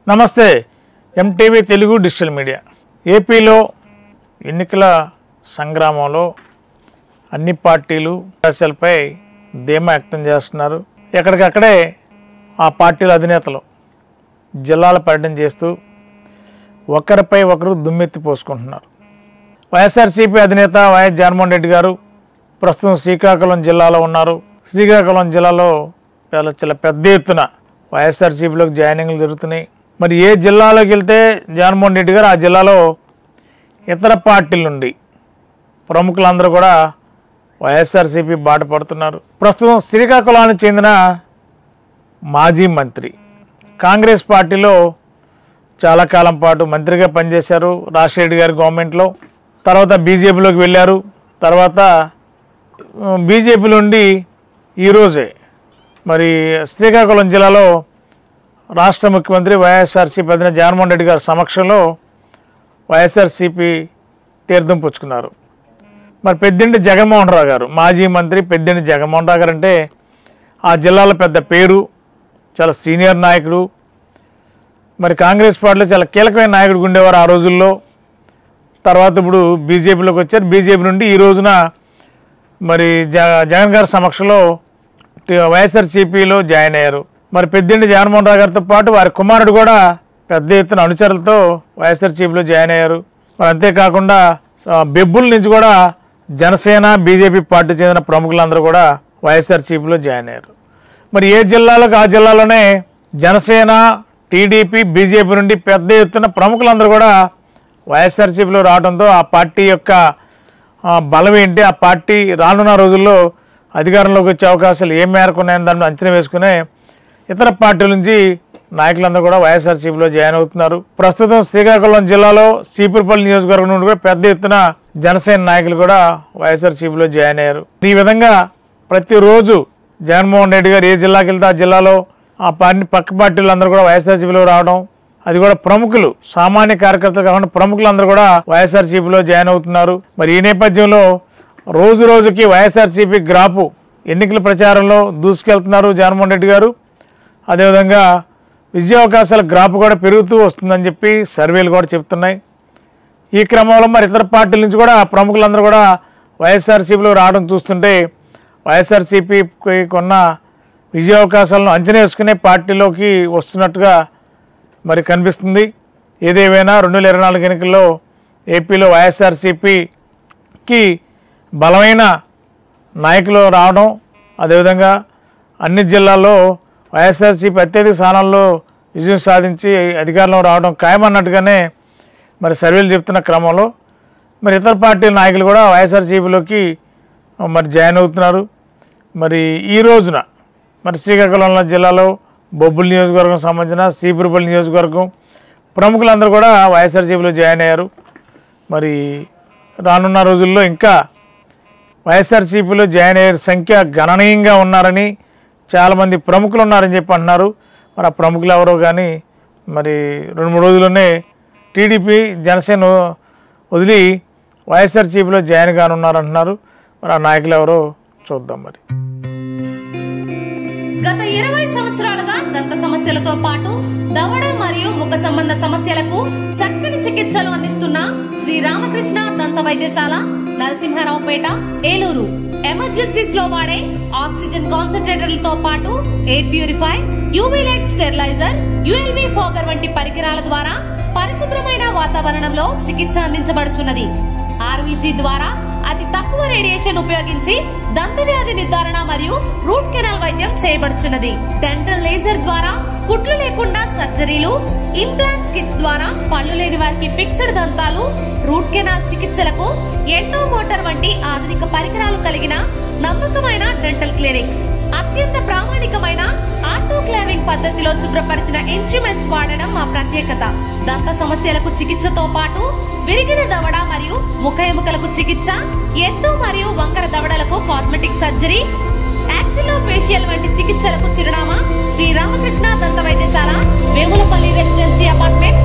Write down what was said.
నమస్తే MTV Telugu digital media. ఏపీలో ఎన్నికల సంగ్రామంలో అన్ని పార్టీలు చర్చలపై ధీమా వ్యక్తం చేస్తున్నారు. ఎక్కడికక్కడే ఆ పార్టీల అధినేతలు జిల్లాల పర్యటన చేస్తూ ఒకరిపై ఒకరు దుమ్మెత్తి పోసుకుంటున్నారు. వైఎస్ఆర్సీపీ అధినేత వైఎస్ జగన్మోహన్ రెడ్డి గారు ప్రస్తుతం శ్రీకాకుళం జిల్లాలో ఉన్నారు. శ్రీకాకుళం జిల్లాలో చాలా పెద్ద ఎత్తున వైఎస్ఆర్సీపీలోకి జాయినింగ్లు జరుగుతున్నాయి. మరి ఏ జిల్లాలోకి వెళ్తే జగన్మోహన్ రెడ్డి గారు ఆ జిల్లాలో ఇతర పార్టీల నుండి ప్రముఖులందరూ కూడా వైఎస్ఆర్సీపీ బాట పడుతున్నారు. ప్రస్తుతం శ్రీకాకుళానికి చెందిన మాజీ మంత్రి కాంగ్రెస్ పార్టీలో చాలా కాలం పాటు మంత్రిగా పనిచేశారు రాజశేఖర్ గారి గవర్నమెంట్లో. తర్వాత బీజేపీలోకి వెళ్ళారు. తర్వాత బీజేపీ నుండి ఈరోజే మరి శ్రీకాకుళం జిల్లాలో రాష్ట్ర ముఖ్యమంత్రి వైఎస్ఆర్సీపీ అధినేత జగన్మోహన్ రెడ్డి గారి సమక్షంలో వైఎస్ఆర్సీపీ తీర్థం పుచ్చుకున్నారు. మరి పెద్దింటి జగన్మోహన్ రావు గారు, మాజీ మంత్రి పెద్దింటి జగన్మోహన్ రావు గారు అంటే ఆ జిల్లాలో పెద్ద పేరు, చాలా సీనియర్ నాయకుడు. మరి కాంగ్రెస్ పార్టీలో చాలా కీలకమైన నాయకుడు ఉండేవారు ఆ రోజుల్లో. తర్వాత ఇప్పుడు బీజేపీలోకి వచ్చారు. బీజేపీ నుండి ఈ రోజున మరి జగన్ గారి సమక్షంలో వైఎస్ఆర్సీపీలో జాయిన్ అయ్యారు. మరి పెద్దింటి జగన్మోహన్ రావు గారితో పాటు వారి కుమారుడు కూడా పెద్ద ఎత్తున అనుచరులతో వైఎస్ఆర్సీపీలో జాయిన్ అయ్యారు. మరి అంతేకాకుండా బెబ్బుల నుంచి కూడా జనసేన బీజేపీ పార్టీ చెందిన ప్రముఖులందరూ కూడా వైఎస్ఆర్సీపీలో జాయిన్ అయ్యారు. మరి ఏ జిల్లాలకు ఆ జిల్లాలోనే జనసేన టీడీపీ బీజేపీ నుండి పెద్ద ఎత్తున ప్రముఖులందరూ కూడా వైఎస్ఆర్సీపీలో రావడంతో ఆ పార్టీ యొక్క బలం ఏంటి, ఆ పార్టీ రానున్న రోజుల్లో అధికారంలోకి వచ్చే అవకాశాలు ఏ మేరకు ఉన్నాయని దాన్ని అంచనా వేసుకునే ఇతర పార్టీల నుంచి నాయకులందరూ కూడా వైఎస్ఆర్సీపీలో జాయిన్ అవుతున్నారు. ప్రస్తుతం శ్రీకాకుళం జిల్లాలో సీపురపల్లి నియోజకవర్గం నుండి కూడా పెద్ద ఎత్తున జనసేన నాయకులు కూడా వైఎస్ఆర్సీపీలో జాయిన్ అయ్యారు. ఈ విధంగా ప్రతిరోజు జగన్మోహన్ రెడ్డి గారు ఏ జిల్లాకి వెళ్తే ఆ జిల్లాలో ఆ పార్టీ పక్క పార్టీలందరూ కూడా వైఎస్ఆర్సీపీలో రావడం, అది కూడా ప్రముఖులు, సామాన్య కార్యకర్తలు కాకుండా ప్రముఖులందరూ కూడా వైఎస్ఆర్సీపీలో జాయిన్ అవుతున్నారు. మరి ఈ నేపథ్యంలో రోజు రోజుకి వైఎస్ఆర్సీపీ గ్రాఫ్ ఎన్నికల ప్రచారంలో దూసుకెళ్తున్నారు జగన్మోహన్ రెడ్డి గారు. అదేవిధంగా విజయావకాశాల గ్రాఫ్ కూడా పెరుగుతూ వస్తుందని చెప్పి సర్వేలు కూడా చెప్తున్నాయి. ఈ క్రమంలో మరి ఇతర పార్టీల నుంచి కూడా ప్రముఖులందరూ కూడా వైఎస్ఆర్సీపీలో రావడం చూస్తుంటే వైఎస్ఆర్సీపీకి కొన్న విజయావకాశాలను అంచనా వేసుకునే పార్టీలోకి వస్తున్నట్టుగా మరి కనిపిస్తుంది. ఏదేమైనా 2024 ఎన్నికల్లో ఏపీలో వైఎస్ఆర్సీపీకి బలమైన నాయకులు రావడం, అదేవిధంగా అన్ని జిల్లాల్లో వైఎస్ఆర్సీపీ అత్యధిక స్థానాల్లో విజయం సాధించి అధికారంలో రావడం ఖాయమన్నట్టుగానే మరి సర్వేలు చెప్తున్న క్రమంలో మరి ఇతర పార్టీల నాయకులు కూడా వైఎస్ఆర్సీపీలోకి మరి జాయిన్ అవుతున్నారు. మరి ఈ రోజున మరి శ్రీకాకుళం జిల్లాలో బొబ్బుల నియోజకవర్గం సంబంధించిన సీపురపల్లి నియోజకవర్గం ప్రముఖులందరూ కూడా వైఎస్ఆర్సీపీలో జాయిన్ అయ్యారు. మరి రానున్న రోజుల్లో ఇంకా వైఎస్ఆర్సీపీలో జాయిన్ అయ్యే సంఖ్య గణనీయంగా ఉన్నారని చాలామంది ప్రముఖులు ఉన్నారని చెప్పి అంటున్నారు. మరి ఆ ప్రముఖులు ఎవరో కానీ మరి 2-3 రోజుల్లోనే టీడీపీ జనసేన వదిలి వైఎస్ఆర్సీపీలో జాయిన్ కానున్నారంటున్నారు. మరి ఆ నాయకులు ఎవరో చూద్దాం. మరి గత 20 సంవత్సరాలుగా దంత సమస్యలతో పాటు దవడ మరియు ముఖ సంబంధ సమస్యలకు చక్కని చికిత్సలు అందిస్తున్న శ్రీ రామకృష్ణ దంత వైద్యశాల, నరసింహారావుపేట, ఏలూరు. ఎమర్జెన్సీస్ లో వాడే ఆక్సిజన్ కాన్సంట్రేటర్లతో పాటు air purifier, UV light steriliser, ULV fogger వంటి పరికరాల ద్వారా పరిశుభ్రమైన వాతావరణంలో చికిత్స అందించబడుచున్నది. ఆర్వీజీ ద్వారా అతి తక్కువ రేడియేషన్ ఉపయోగించి దంత వ్యాధి నిర్ధారణ మరియు రూట్ కెనాల్ వైద్యం చేయబడుచున్నది. డెంటల్ లేజర్ ద్వారా కుట్లు లేకుండా సర్జరీలు, ఇంప్లాంట్స్ కిట్స్ ద్వారా పళ్ళు లేని వారికి ఫిక్స్డ్ దంతాలు, రూట్ కెనాల్ చికిత్సలకు ఎండో మోటార్ వంటి ఆధునిక పరికరాలు కలిగిన నమ్మకమైన డెంటల్ క్లినిక్. అత్యంత ప్రామాణికమైన ఆటోక్లావింగ్ పద్ధతిలో శుభ్రపరిచిన ఇన్స్ట్రుమెంట్స్ వాడడం మా ప్రత్యేకత. దంత సమస్యలకు చికిత్సతో పాటు విరిగిన దవడ మరియు ముఖ ఎముకలకు చికిత్స, ఎత్తు మరియు వంకర దవడలకు కాస్మెటిక్ సర్జరీ, యాక్సిలోఫేషియల్ వంటి చికిత్సలకు చిరునామా శ్రీ రామకృష్ణ దంత వైద్యశాల, వేములపల్లి రెసిడెన్సీ అపార్ట్మెంట్,